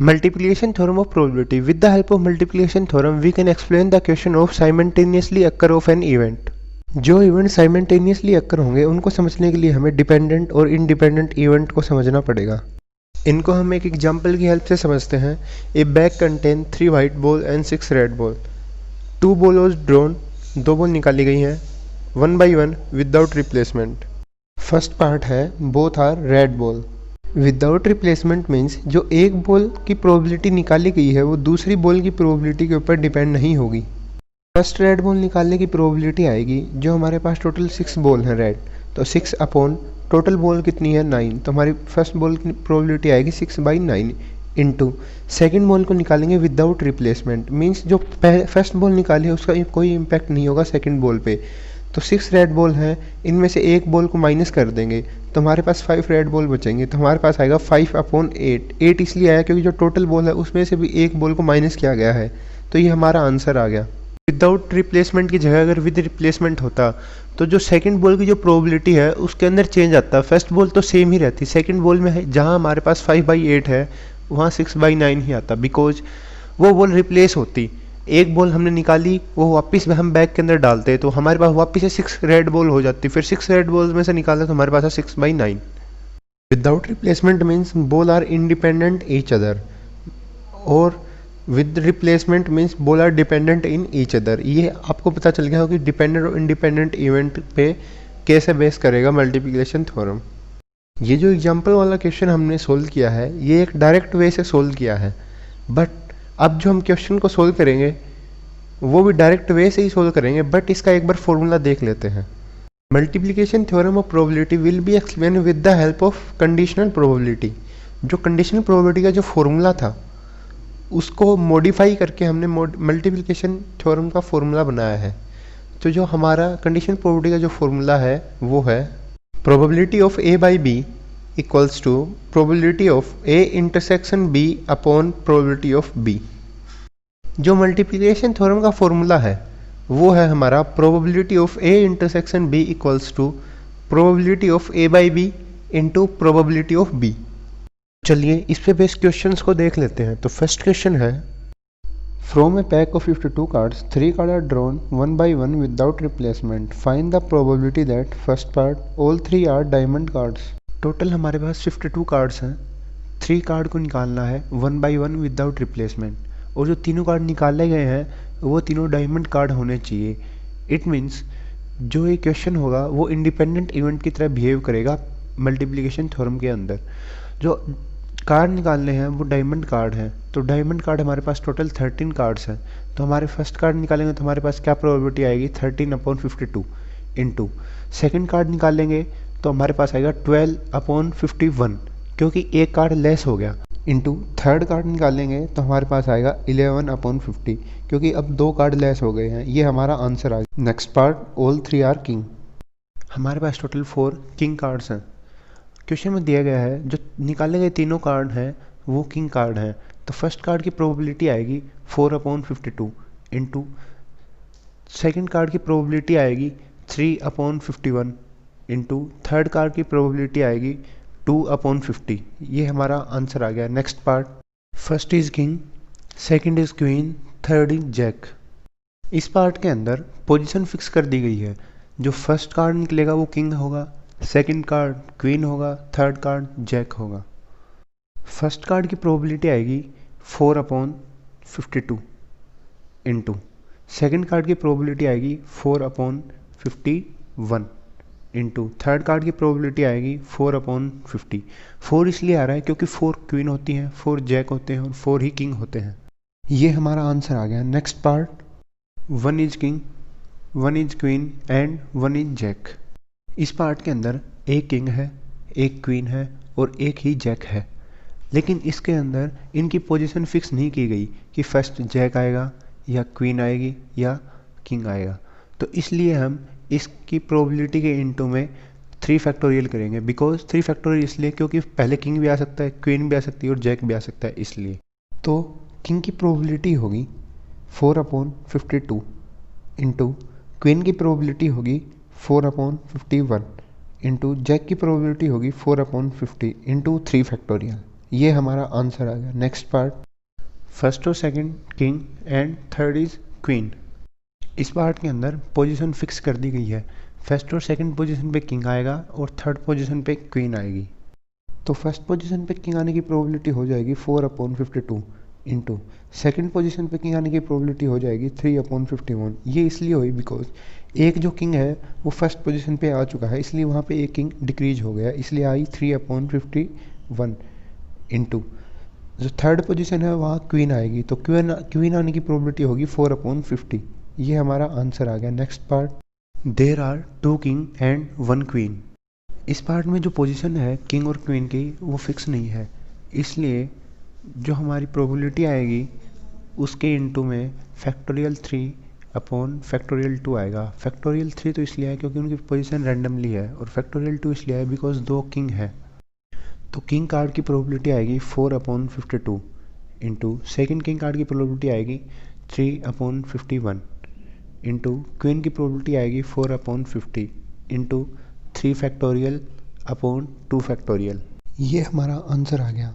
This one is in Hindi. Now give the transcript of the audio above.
Multiplication theorem of probability. With the help of multiplication theorem, we can explain the question of simultaneously occur of an event. जो इवेंट साइमल्टेनियसली अक्कर होंगे उनको समझने के लिए हमें डिपेंडेंट और इंडिपेंडेंट इवेंट को समझना पड़ेगा। इनको हम एक एग्जाम्पल की हेल्प से समझते हैं। A bag contain 3 white ball and 6 red ball. 2 ball was drawn, 2 ball निकाली गई हैं 1 by 1 without replacement. First part है both are red ball. Without replacement means जो एक बॉल की प्रोबेबिलिटी निकाली गई है वो दूसरी बॉल की प्रोबेबिलिटी के ऊपर डिपेंड नहीं होगी। फर्स्ट रेड बॉल निकालने की प्रोबेबिलिटी आएगी, जो हमारे पास टोटल 6 बॉल हैं रेड, तो 6 अपॉन टोटल बॉल कितनी है 9, तो हमारी फर्स्ट बॉल की प्रोबेबिलिटी आएगी 6/9 इंटू सेकेंड बॉल को निकालेंगे विदाउट रिप्लेसमेंट। मीन्स जो फर्स्ट बॉल निकाली है उसका कोई इम्पैक्ट नहीं होगा सेकेंड बॉल पे। तो 6 रेड बॉल हैं, इनमें से एक बॉल को माइनस कर देंगे तो हमारे पास 5 रेड बॉल बचेंगे, तो हमारे पास आएगा 5/8। 8 इसलिए आया क्योंकि जो टोटल बॉल है उसमें से भी एक बॉल को माइनस किया गया है, तो ये हमारा आंसर आ गया। विदाउट रिप्लेसमेंट की जगह अगर विद रिप्लेसमेंट होता तो जो सेकंड बॉल की जो प्रोबेबिलिटी है उसके अंदर चेंज आता। फर्स्ट बॉल तो सेम ही रहती, सेकंड बॉल में है जहाँ हमारे पास 5/8 है वहाँ 6/9 ही आता, बिकॉज वो बॉल रिप्लेस होती। एक बॉल हमने निकाली वो वापस हम बैग के अंदर डालते तो हमारे पास वापस से 6 रेड बॉल हो जाती, फिर 6 रेड बॉल में से निकाला तो हमारे पास है 6/9। Without replacement means ball are independent each other, और with replacement means ball are dependent in each other. ये आपको पता चल गया हो कि डिपेंडेंट और इंडिपेंडेंट इवेंट पे कैसे बेस करेगा मल्टीप्लिकेशन थ्योरम। ये जो एग्जांपल वाला क्वेश्चन हमने सोल्व किया है ये एक डायरेक्ट वे से सोल्व किया है, बट अब जो हम क्वेश्चन को सोल्व करेंगे वो भी डायरेक्ट वे से ही सोल्व करेंगे, बट इसका एक बार फॉर्मूला देख लेते हैं। Multiplication theorem of probability will be explain with the help of conditional probability. जो कंडीशनल प्रोबेबिलिटी का जो फॉर्मूला था उसको मॉडिफाई करके हमने मल्टीप्लिकेशन थ्योरम का फॉर्मूला बनाया है। तो जो हमारा कंडीशनल प्रोबेबिलिटी का जो फॉर्मूला है वो है probability of A by B equals to probability of A intersection B upon probability of B. जो मल्टीप्लिकेशन थ्योरम का फॉर्मूला है वो है हमारा probability of A intersection B equals to probability of A by B into probability of B. चलिए इस पे बेस्ड क्वेश्चंस को देख लेते हैं। तो फर्स्ट क्वेश्चन है from a pack of 52 cards 3 card are drawn 1 by 1 without replacement, find the probability that first part all 3 are diamond cards. Total हमारे पास 52 कार्ड्स हैं, 3 कार्ड को निकालना है 1 by 1 विदाउट रिप्लेसमेंट, और जो तीनों कार्ड निकाले गए हैं वो तीनों डायमंड कार्ड होने चाहिए। इट मीन्स जो ये क्वेश्चन होगा वो इंडिपेंडेंट इवेंट की तरह बिहेव करेगा मल्टीप्लिकेशन थ्योरम के अंदर। जो कार्ड निकालने हैं वो डायमंड कार्ड हैं, तो डायमंड कार्ड हमारे पास टोटल 13 कार्ड्स हैं, तो हमारे फर्स्ट कार्ड निकालेंगे तो हमारे पास क्या प्रोबेबिलिटी आएगी 13/52 इंटू सेकेंड कार्ड निकालेंगे तो हमारे पास आएगा 12/51 क्योंकि एक कार्ड लेस हो गया, इंटू थर्ड कार्ड निकालेंगे तो हमारे पास आएगा 11/50 क्योंकि अब 2 कार्ड लेस हो गए हैं। ये हमारा आंसर आ गया। Next part all 3 are king. हमारे पास टोटल 4 किंग कार्ड्स हैं। क्वेश्चन में दिया गया है जो निकाले गए तीनों कार्ड हैं वो किंग कार्ड हैं, तो फर्स्ट कार्ड की प्रोबेबिलिटी आएगी 4/52 इंटू सेकेंड कार्ड की प्रोबेबिलिटी आएगी 3/51 इंटू थर्ड कार्ड की प्रोबेबिलिटी आएगी 2/50। ये हमारा आंसर आ गया। Next part first is king, second is queen, third is jack. इस पार्ट के अंदर पोजीशन फिक्स कर दी गई है। जो फर्स्ट कार्ड निकलेगा वो किंग होगा, सेकंड कार्ड क्वीन होगा, थर्ड कार्ड जैक होगा। फर्स्ट कार्ड की प्रोबेबिलिटी आएगी 4/52 इंटू सेकेंड कार्ड की प्रोबेबिलिटी आएगी 4/51 इंटू थर्ड कार्ड की प्रोबेबिलिटी आएगी 4/50। 4 इसलिए आ रहा है क्योंकि 4 क्वीन होती हैं, 4 जैक होते हैं और 4 ही किंग होते हैं। ये हमारा आंसर आ गया। Next part 1 is king, 1 is queen and 1 is jack. इस पार्ट के अंदर एक किंग है, एक क्वीन है और एक ही जैक है, लेकिन इसके अंदर इनकी पोजीशन फिक्स नहीं की गई कि फर्स्ट जैक आएगा या क्वीन आएगी या किंग आएगा। तो इसलिए हम इसकी प्रोबेबिलिटी के इनटू में 3 फैक्टोरियल करेंगे। बिकॉज 3 फैक्टोरियल इसलिए क्योंकि पहले किंग भी आ सकता है, क्वीन भी आ सकती है और जैक भी आ सकता है, इसलिए। तो किंग की प्रोबेबिलिटी होगी 4/52 इंटू क्वीन की प्रोबेबिलिटी होगी 4/51 इंटू जैक की प्रोबेबिलिटी होगी 4/50 इंटू 3 फैक्टोरियल। ये हमारा आंसर आ गया। नेक्स्ट पार्ट, फर्स्ट और second king and third is queen. इस पार्ट के अंदर पोजीशन फिक्स कर दी गई है। फर्स्ट और सेकंड पोजीशन पे किंग आएगा और थर्ड पोजीशन पे क्वीन आएगी। तो फर्स्ट पोजीशन पे किंग आने की प्रोबेबिलिटी हो जाएगी 4/52 इंटू सेकेंड पोजीशन पे किंग आने की प्रोबेबिलिटी हो जाएगी 3/51। ये इसलिए हुई बिकॉज एक जो किंग है वो फर्स्ट पोजीशन पे आ चुका है, इसलिए वहाँ पे एक किंग डिक्रीज हो गया, इसलिए आई 3/51 इंटू जो थर्ड पोजीशन है वहाँ क्वीन आएगी, तो क्वीन आने की प्रोबेबिलिटी होगी 4/50। ये हमारा आंसर आ गया। Next part, there are 2 king and 1 queen. इस पार्ट में जो पोजीशन है किंग और क्वीन की वो फिक्स नहीं है, इसलिए जो हमारी प्रोबेबिलिटी आएगी उसके इनटू में फैक्टोरियल 3/2 आएगा। फैक्टोरियल 3 तो इसलिए है क्योंकि उनकी पोजीशन रैंडमली है, और फैक्टोरियल 2 इसलिए है बिकॉज 2 किंग है। तो किंग कार्ड की प्रोबेबिलिटी आएगी 4/52 इंटू सेकेंड किंग कार्ड की प्रोबेबिलिटी आएगी 3/51 इंटू क्वीन की प्रोबेबिलिटी आएगी 4/50 इंटू 3 फैक्टोरियल अपॉन 2 फैक्टोरियल। ये हमारा आंसर आ गया।